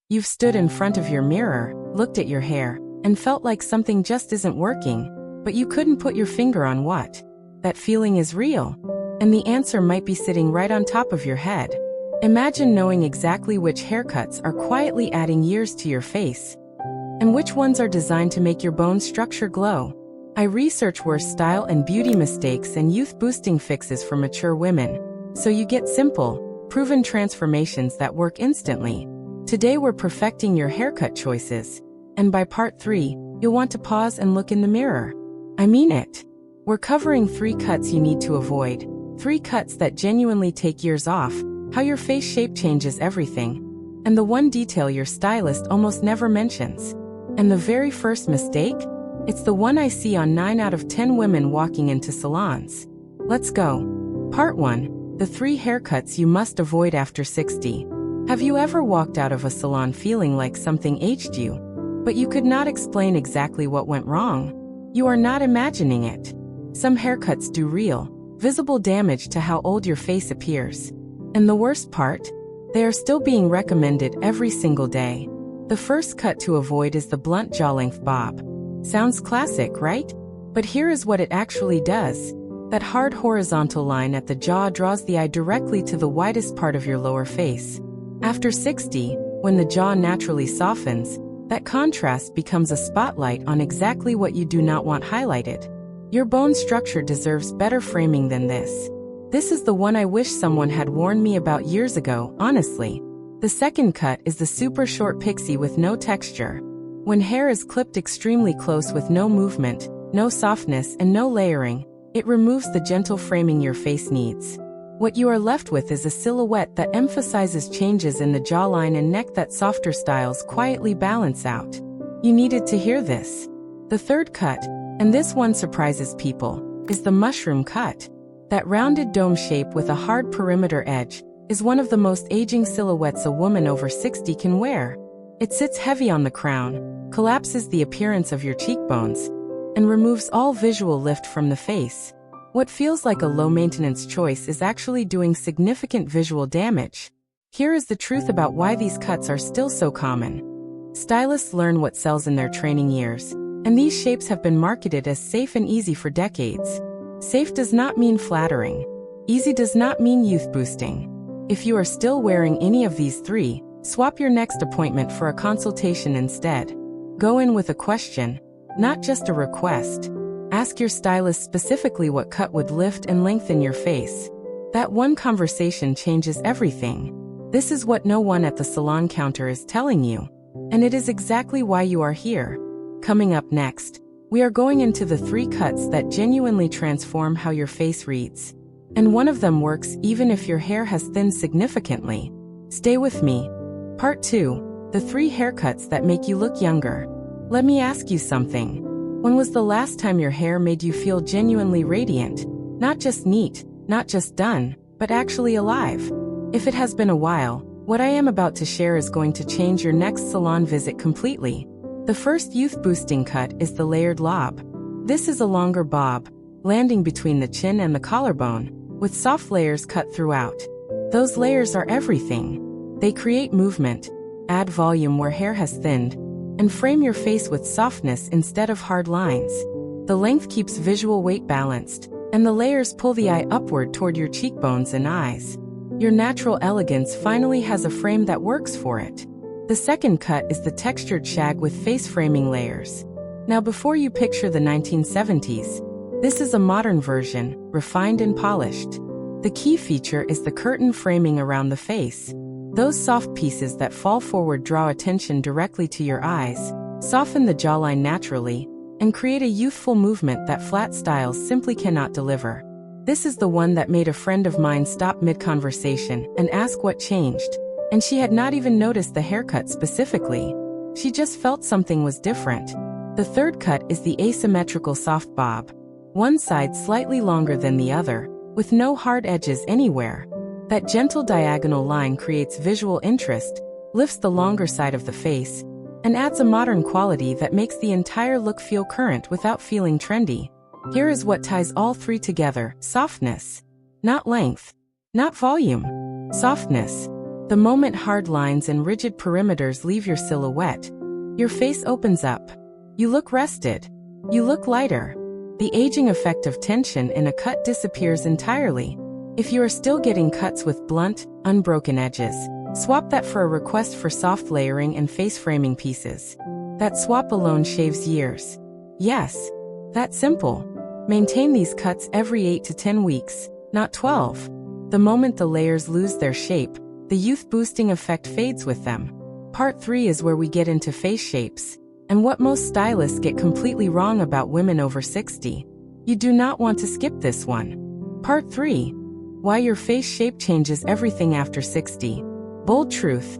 You've stood in front of your mirror, looked at your hair, and felt like something just isn't working, but you couldn't put your finger on what. That feeling is real. And the answer might be sitting right on top of your head. Imagine knowing exactly which haircuts are quietly adding years to your face, and which ones are designed to make your bone structure glow. I research worst style and beauty mistakes and youth-boosting fixes for mature women, so you get simple, proven transformations that work instantly. Today we're perfecting your haircut choices, and by part 3, you'll want to pause and look in the mirror. I mean it. We're covering 3 cuts you need to avoid, 3 cuts that genuinely take years off, how your face shape changes everything, and the one detail your stylist almost never mentions. And the very first mistake? It's the one I see on 9 out of 10 women walking into salons. Let's go. Part 1. The 3 haircuts you must avoid after 60. Have you ever walked out of a salon feeling like something aged you, but you could not explain exactly what went wrong? You are not imagining it. Some haircuts do real, visible damage to how old your face appears. And the worst part? They are still being recommended every single day. The first cut to avoid is the blunt jaw-length bob. Sounds classic, right? But here is what it actually does. That hard horizontal line at the jaw draws the eye directly to the widest part of your lower face. After 60, when the jaw naturally softens, that contrast becomes a spotlight on exactly what you do not want highlighted. Your bone structure deserves better framing than this. This is the one I wish someone had warned me about years ago, honestly. The second cut is the super short pixie with no texture. When hair is clipped extremely close with no movement, no softness, and no layering, it removes the gentle framing your face needs. What you are left with is a silhouette that emphasizes changes in the jawline and neck that softer styles quietly balance out. You needed to hear this. The third cut, and this one surprises people, is the mushroom cut. That rounded dome shape with a hard perimeter edge is one of the most aging silhouettes a woman over 60 can wear. It sits heavy on the crown, collapses the appearance of your cheekbones, and removes all visual lift from the face. What feels like a low-maintenance choice is actually doing significant visual damage. Here is the truth about why these cuts are still so common. Stylists learn what sells in their training years, and these shapes have been marketed as safe and easy for decades. Safe does not mean flattering. Easy does not mean youth-boosting. If you are still wearing any of these 3, swap your next appointment for a consultation instead. Go in with a question, not just a request. Ask your stylist specifically what cut would lift and lengthen your face. That one conversation changes everything. This is what no one at the salon counter is telling you. And it is exactly why you are here. Coming up next, we are going into the 3 cuts that genuinely transform how your face reads. And one of them works even if your hair has thinned significantly. Stay with me. Part 2. The 3 haircuts that make you look younger. Let me ask you something. When was the last time your hair made you feel genuinely radiant? Not just neat, not just done, but actually alive. If it has been a while, what I am about to share is going to change your next salon visit completely. The first youth-boosting cut is the layered lob. This is a longer bob, landing between the chin and the collarbone, with soft layers cut throughout. Those layers are everything. They create movement, add volume where hair has thinned, and frame your face with softness instead of hard lines. The length keeps visual weight balanced, and the layers pull the eye upward toward your cheekbones and eyes. Your natural elegance finally has a frame that works for it. The second cut is the textured shag with face framing layers. Now before you picture the 1970s, this is a modern version, refined and polished. The key feature is the curtain framing around the face. Those soft pieces that fall forward draw attention directly to your eyes, soften the jawline naturally, and create a youthful movement that flat styles simply cannot deliver. This is the one that made a friend of mine stop mid-conversation and ask what changed, and she had not even noticed the haircut specifically. She just felt something was different. The third cut is the asymmetrical soft bob. One side slightly longer than the other, with no hard edges anywhere. That gentle diagonal line creates visual interest, lifts the longer side of the face, and adds a modern quality that makes the entire look feel current without feeling trendy. Here is what ties all 3 together: softness. Not length. Not volume. Softness. The moment hard lines and rigid perimeters leave your silhouette, your face opens up. You look rested. You look lighter. The aging effect of tension in a cut disappears entirely. If you are still getting cuts with blunt, unbroken edges, swap that for a request for soft layering and face framing pieces. That swap alone shaves years. Yes, that's simple. Maintain these cuts every 8 to 10 weeks, not 12. The moment the layers lose their shape, the youth-boosting effect fades with them. Part 3 is where we get into face shapes, and what most stylists get completely wrong about women over 60. You do not want to skip this one. Part 3. Why your face shape changes everything after 60. Bold truth.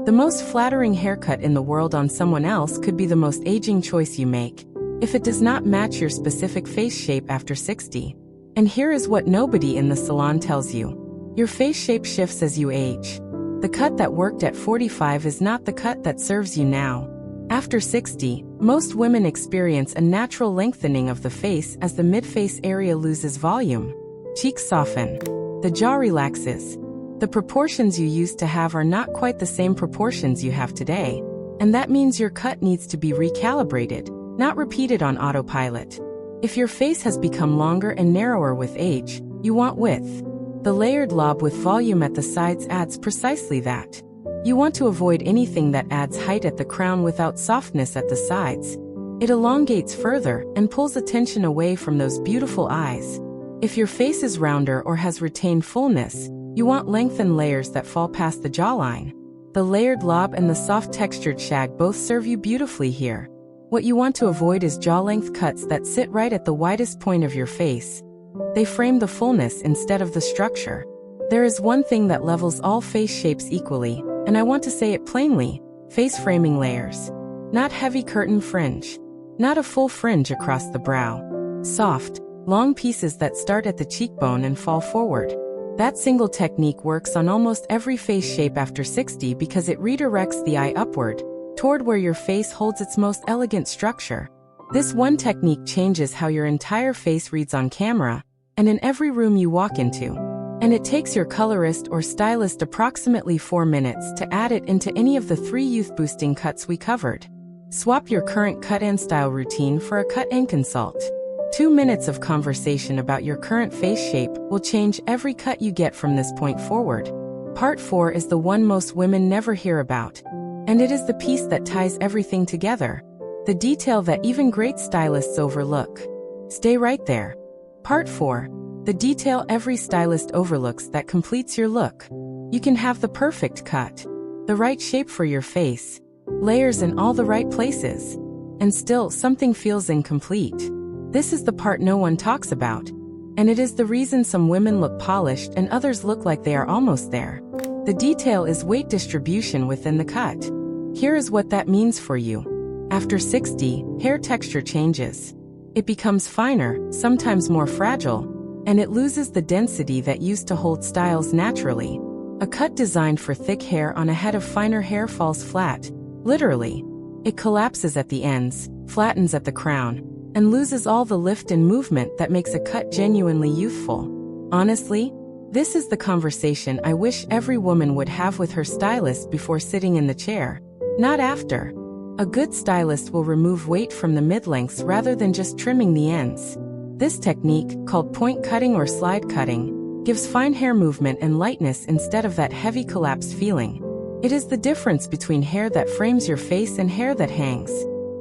The most flattering haircut in the world on someone else could be the most aging choice you make, if it does not match your specific face shape after 60. And here is what nobody in the salon tells you. Your face shape shifts as you age. The cut that worked at 45 is not the cut that serves you now. After 60, most women experience a natural lengthening of the face as the mid-face area loses volume. Cheeks soften. The jaw relaxes. The proportions you used to have are not quite the same proportions you have today, and that means your cut needs to be recalibrated, not repeated on autopilot. If your face has become longer and narrower with age, you want width. The layered lob with volume at the sides adds precisely that. You want to avoid anything that adds height at the crown without softness at the sides. It elongates further and pulls attention away from those beautiful eyes. If your face is rounder or has retained fullness, you want lengthened layers that fall past the jawline. The layered lob and the soft textured shag both serve you beautifully here. What you want to avoid is jaw-length cuts that sit right at the widest point of your face. They frame the fullness instead of the structure. There is one thing that levels all face shapes equally, and I want to say it plainly: face framing layers. Not heavy curtain fringe. Not a full fringe across the brow. Soft, long pieces that start at the cheekbone and fall forward. That single technique works on almost every face shape after 60 because it redirects the eye upward, toward where your face holds its most elegant structure. This one technique changes how your entire face reads on camera, and in every room you walk into. And it takes your colorist or stylist approximately 4 minutes to add it into any of the 3 youth-boosting cuts we covered. Swap your current cut and style routine for a cut and consult. 2 minutes of conversation about your current face shape will change every cut you get from this point forward. Part 4 is the one most women never hear about, and it is the piece that ties everything together. The detail that even great stylists overlook. Stay right there. Part 4. The detail every stylist overlooks that completes your look. You can have the perfect cut, the right shape for your face, layers in all the right places, and still something feels incomplete. This is the part no one talks about, and it is the reason some women look polished and others look like they are almost there. The detail is weight distribution within the cut. Here is what that means for you. After 60, hair texture changes. It becomes finer, sometimes more fragile, and it loses the density that used to hold styles naturally. A cut designed for thick hair on a head of finer hair falls flat, literally. It collapses at the ends, flattens at the crown, and loses all the lift and movement that makes a cut genuinely youthful. Honestly, this is the conversation I wish every woman would have with her stylist before sitting in the chair, not after. A good stylist will remove weight from the mid-lengths rather than just trimming the ends. This technique, called point cutting or slide cutting, gives fine hair movement and lightness instead of that heavy collapsed feeling. It is the difference between hair that frames your face and hair that hangs.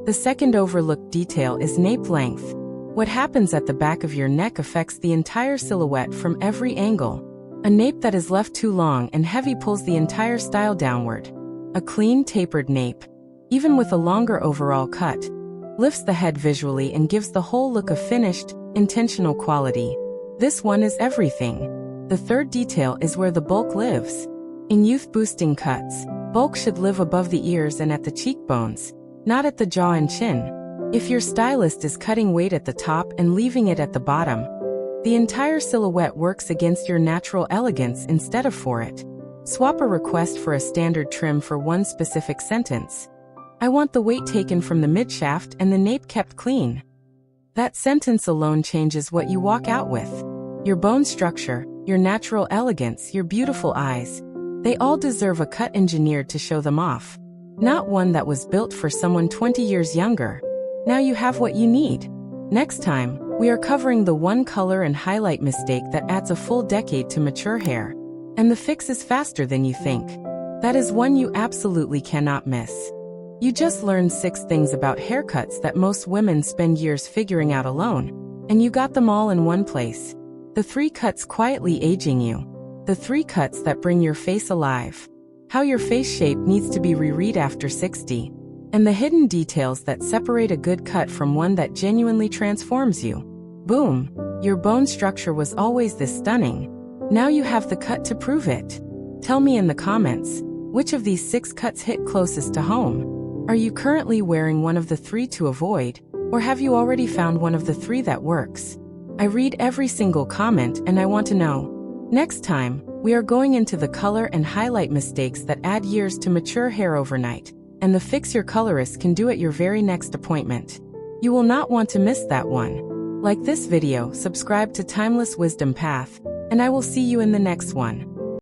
The second overlooked detail is nape length. What happens at the back of your neck affects the entire silhouette from every angle. A nape that is left too long and heavy pulls the entire style downward. A clean, tapered nape, even with a longer overall cut, lifts the head visually and gives the whole look a finished, intentional quality. This one is everything. The third detail is where the bulk lives. In youth-boosting cuts, bulk should live above the ears and at the cheekbones, not at the jaw and chin. If your stylist is cutting weight at the top and leaving it at the bottom, the entire silhouette works against your natural elegance instead of for it. Swap a request for a standard trim for one specific sentence. I want the weight taken from the midshaft and the nape kept clean. That sentence alone changes what you walk out with. Your bone structure, your natural elegance, your beautiful eyes. They all deserve a cut engineered to show them off, not one that was built for someone 20 years younger. Now you have what you need. Next time, we are covering the one color and highlight mistake that adds a full decade to mature hair. And the fix is faster than you think. That is one you absolutely cannot miss. You just learned 6 things about haircuts that most women spend years figuring out alone, and you got them all in one place. The 3 cuts quietly aging you. The 3 cuts that bring your face alive. How your face shape needs to be reread after 60. And the hidden details that separate a good cut from one that genuinely transforms you. Boom! Your bone structure was always this stunning. Now you have the cut to prove it. Tell me in the comments, which of these 6 cuts hit closest to home? Are you currently wearing one of the 3 to avoid, or have you already found one of the 3 that works? I read every single comment and I want to know. Next time, we are going into the color and highlight mistakes that add years to mature hair overnight, and the fix your colorist can do at your very next appointment. You will not want to miss that one. Like this video, subscribe to Timeless Wisdom Path, and I will see you in the next one.